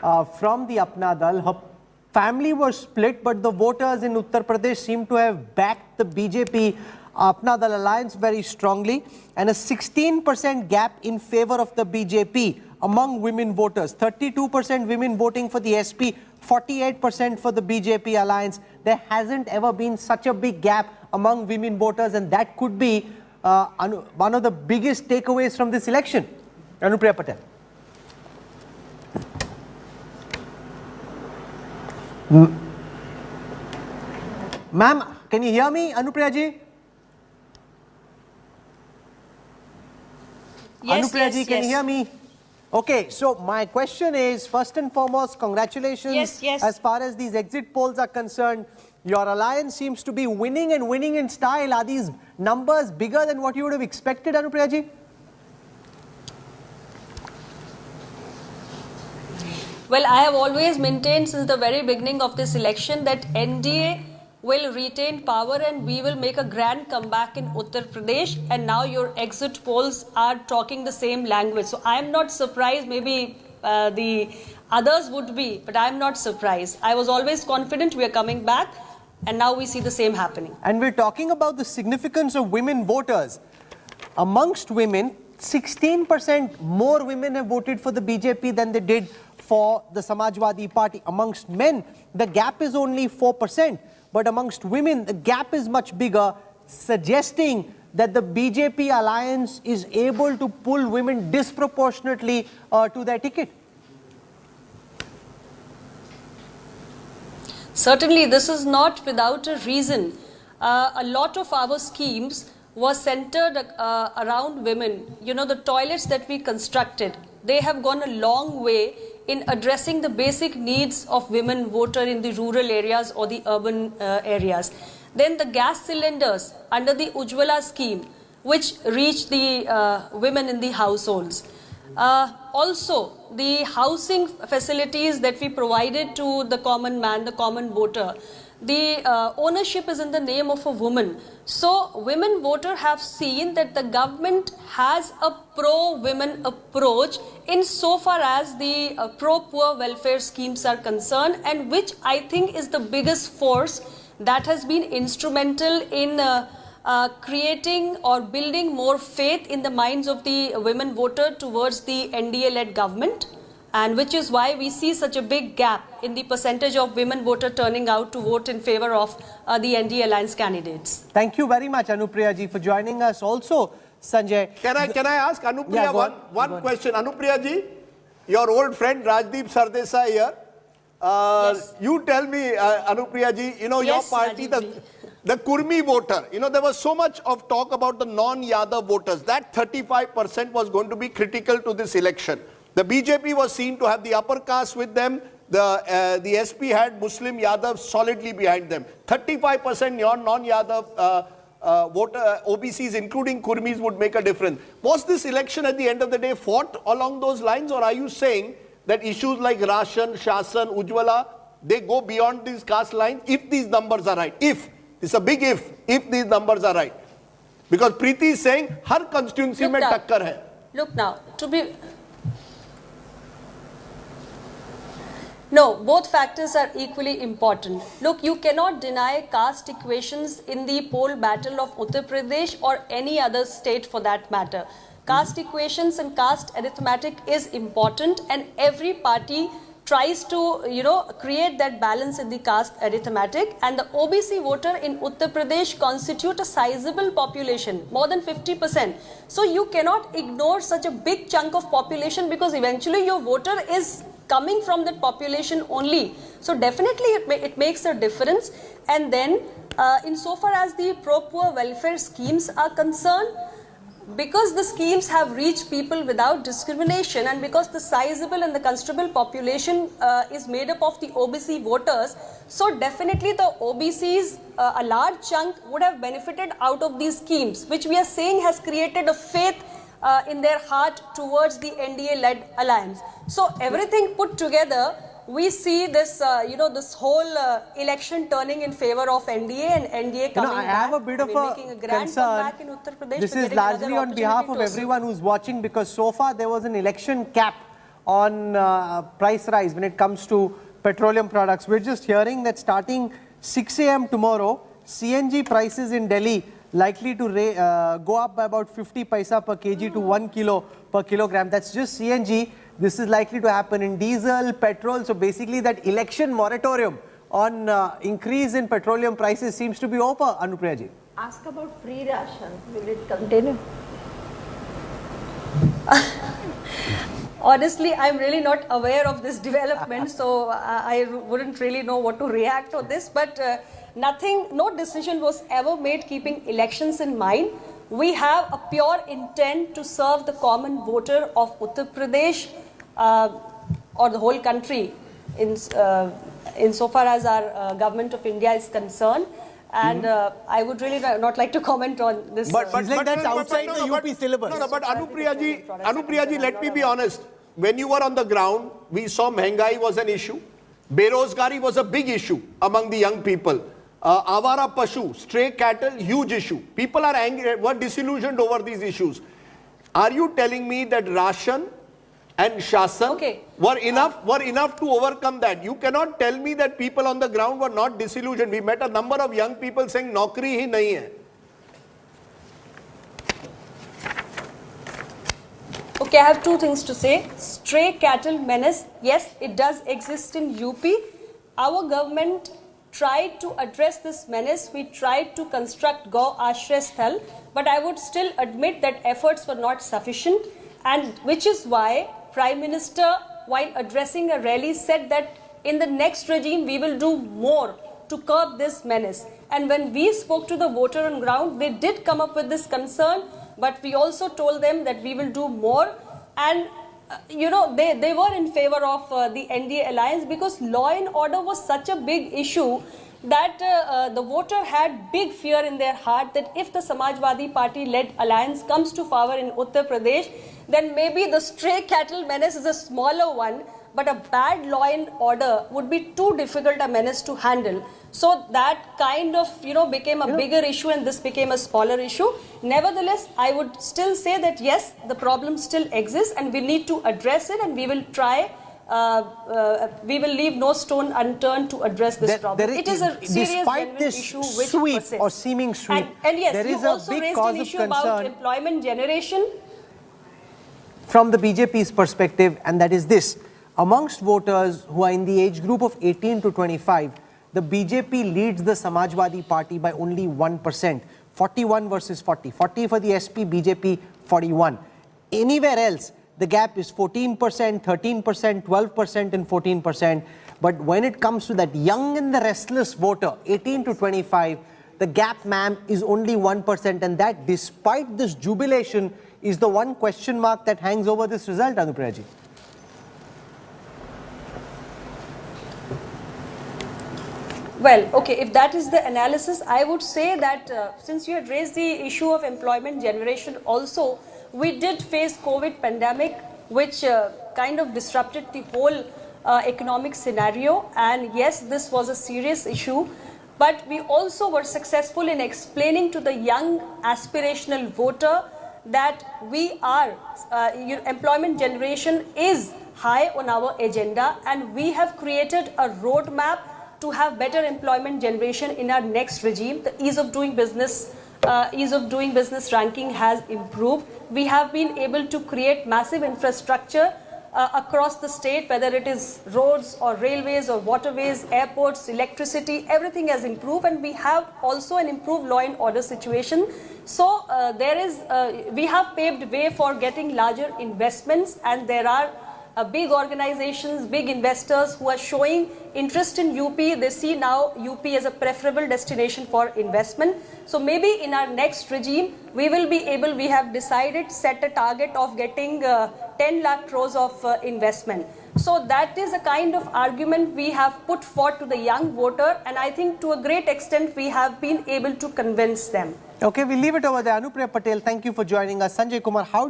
from the Apna Dal. Her family was split, but the voters in Uttar Pradesh seem to have backed the BJP Apna Dal alliance very strongly, and a 16% gap in favor of the BJP among women voters. 32% women voting for the SP, 48% for the BJP alliance. There hasn't ever been such a big gap among women voters, and that could be one of the biggest takeaways from this election. Anupriya Patel. Ma'am, can you hear me, Anupriya ji? Yes, Anupriya ji, can you hear me? Okay, so my question is, first and foremost, congratulations. Yes. As far as these exit polls are concerned, your alliance seems to be winning and winning in style. Are these numbers bigger than what you would have expected, Anupriya ji? Well, I have always maintained since the very beginning of this election that NDA will retain power and we will make a grand comeback in Uttar Pradesh, and now your exit polls are talking the same language. So I am not surprised, maybe the others would be, but I am not surprised. I was always confident we are coming back, and now we see the same happening. And we're talking about the significance of women voters. Amongst women, 16% more women have voted for the BJP than they did for the Samajwadi Party. Amongst men, the gap is only 4%. But amongst women, the gap is much bigger, suggesting that the BJP alliance is able to pull women disproportionately to their ticket. Certainly, this is not without a reason. A lot of our schemes were centered around women. You know, the toilets that we constructed, they have gone a long way in addressing the basic needs of women voter in the rural areas or the urban areas. Then the gas cylinders under the Ujjwala scheme, which reach the women in the households. Also, the housing facilities that we provided to the common man, the common voter, the ownership is in the name of a woman. So women voters have seen that the government has a pro-women approach insofar as the pro-poor welfare schemes are concerned, and which I think is the biggest force that has been instrumental in creating or building more faith in the minds of the women voter towards the NDA-led government, and which is why we see such a big gap in the percentage of women voters turning out to vote in favor of the NDA alliance candidates. Thank you very much, Anupriya ji, for joining us. Also, Sanjay. Can I ask Anupriya one question? Anupriya ji, your old friend Rajdeep Sardesai here. Yes. You tell me, Anupriya ji, you know, Yes, your party, Rajdeep the Kurmi voter, you know, there was so much of talk about the non-Yadav voters. That 35% was going to be critical to this election. The BJP was seen to have the upper caste with them. The SP had Muslim Yadav solidly behind them. 35% non-Yadav voter OBCs, including Kurmis, would make a difference. Was this election at the end of the day fought along those lines, or are you saying that issues like Ration, Shasan, Ujjwala, they go beyond these caste lines if these numbers are right? It's a big if these numbers are right. Because Preeti is saying, har constituency mein takkar hai. Look now, No, both factors are equally important. Look, you cannot deny caste equations in the poll battle of Uttar Pradesh or any other state for that matter. Caste equations and caste arithmetic is important, and every party tries to, you know, create that balance in the caste arithmetic, and the OBC voter in Uttar Pradesh constitute a sizable population, more than 50%. So you cannot ignore such a big chunk of population, because eventually your voter is coming from that population only. So definitely it makes a difference. And then insofar as the pro-poor welfare schemes are concerned, because the schemes have reached people without discrimination, and because the sizable and the considerable population is made up of the OBC voters, so definitely the OBCs, a large chunk would have benefited out of these schemes, which we are saying has created a faith in their heart towards the NDA-led alliance. So everything put together, we see this, this whole election turning in favor of NDA, and NDA coming I have a bit of a concern. In Uttar Pradesh. This is largely on behalf of everyone who's watching, because so far there was an election cap on price rise when it comes to petroleum products. We're just hearing that starting 6 a.m. tomorrow, CNG prices in Delhi likely to go up by about 50 paisa per kg to 1 kilo per kilogram. That's just CNG. This is likely to happen in diesel, petrol. So basically that election moratorium on increase in petroleum prices seems to be over, Anupriya ji. Ask about free ration. Will it continue? Honestly, I'm really not aware of this development, so I wouldn't really know what to react to this. But no decision was ever made keeping elections in mind. We have a pure intent to serve the common voter of Uttar Pradesh or the whole country insofar as our government of India is concerned. And I would really not like to comment on this. But that's outside the UP syllabus. But Anupriya ji, let me be honest. When you were on the ground, we saw Mehengai was an issue. Berozgari was a big issue among the young people. Avara Pashu, stray cattle, huge issue. People are angry, were disillusioned over these issues. Are you telling me that ration and Shasan were enough to overcome that? You cannot tell me that people on the ground were not disillusioned. We met a number of young people saying, Naukri hi nahi hai. Okay, I have two things to say. Stray cattle menace, yes, it does exist in UP. Our government tried to address this menace. We tried to construct Gau Ashray Sthal, but I would still admit that efforts were not sufficient, and which is why Prime Minister, while addressing a rally, said that in the next regime we will do more to curb this menace. And when we spoke to the voter on ground, they did come up with this concern, but we also told them that we will do more. And they were in favor of the NDA alliance because law and order was such a big issue that the voter had big fear in their heart that if the Samajwadi Party led alliance comes to power in Uttar Pradesh, then maybe the stray cattle menace is a smaller one, but a bad law and order would be too difficult a menace to handle. So that kind of, became a bigger issue, and this became a smaller issue. Nevertheless, I would still say that yes, the problem still exists and we need to address it, and we will try, we will leave no stone unturned to address this problem. It is a serious, genuine issue which sweep persists. or seeming sweep, and yes, there is you a also big raised cause an of issue about concern employment generation. From the BJP's perspective, and that is this. Amongst voters who are in the age group of 18 to 25, the BJP leads the Samajwadi Party by only 1%. 41 versus 40. 40 for the SP, BJP 41. Anywhere else, the gap is 14%, 13%, 12% and 14%. But when it comes to that young and the restless voter, 18 to 25, the gap, ma'am, is only 1%. And that, despite this jubilation, is the one question mark that hangs over this result, Anupriya ji. Well, okay, if that is the analysis, I would say that since you had raised the issue of employment generation also, we did face COVID pandemic, which kind of disrupted the whole economic scenario. And yes, this was a serious issue. But we also were successful in explaining to the young aspirational voter that we are, employment generation is high on our agenda, and we have created a roadmap to have better employment generation in our next regime. The ease of doing business ranking has improved. We have been able to create massive infrastructure across the state, whether it is roads or railways or waterways, airports, electricity, everything has improved, and we have also an improved law and order situation. So we have paved way for getting larger investments, and there are big organizations, big investors who are showing interest in UP. They see now UP as a preferable destination for investment. So maybe in our next regime, we have decided, set a target of getting 10 lakh crores of investment. So that is a kind of argument we have put forth to the young voter, and I think to a great extent we have been able to convince them. Okay, we'll leave it over there. Anupriya Patel, thank you for joining us. Sanjay Kumar, how do you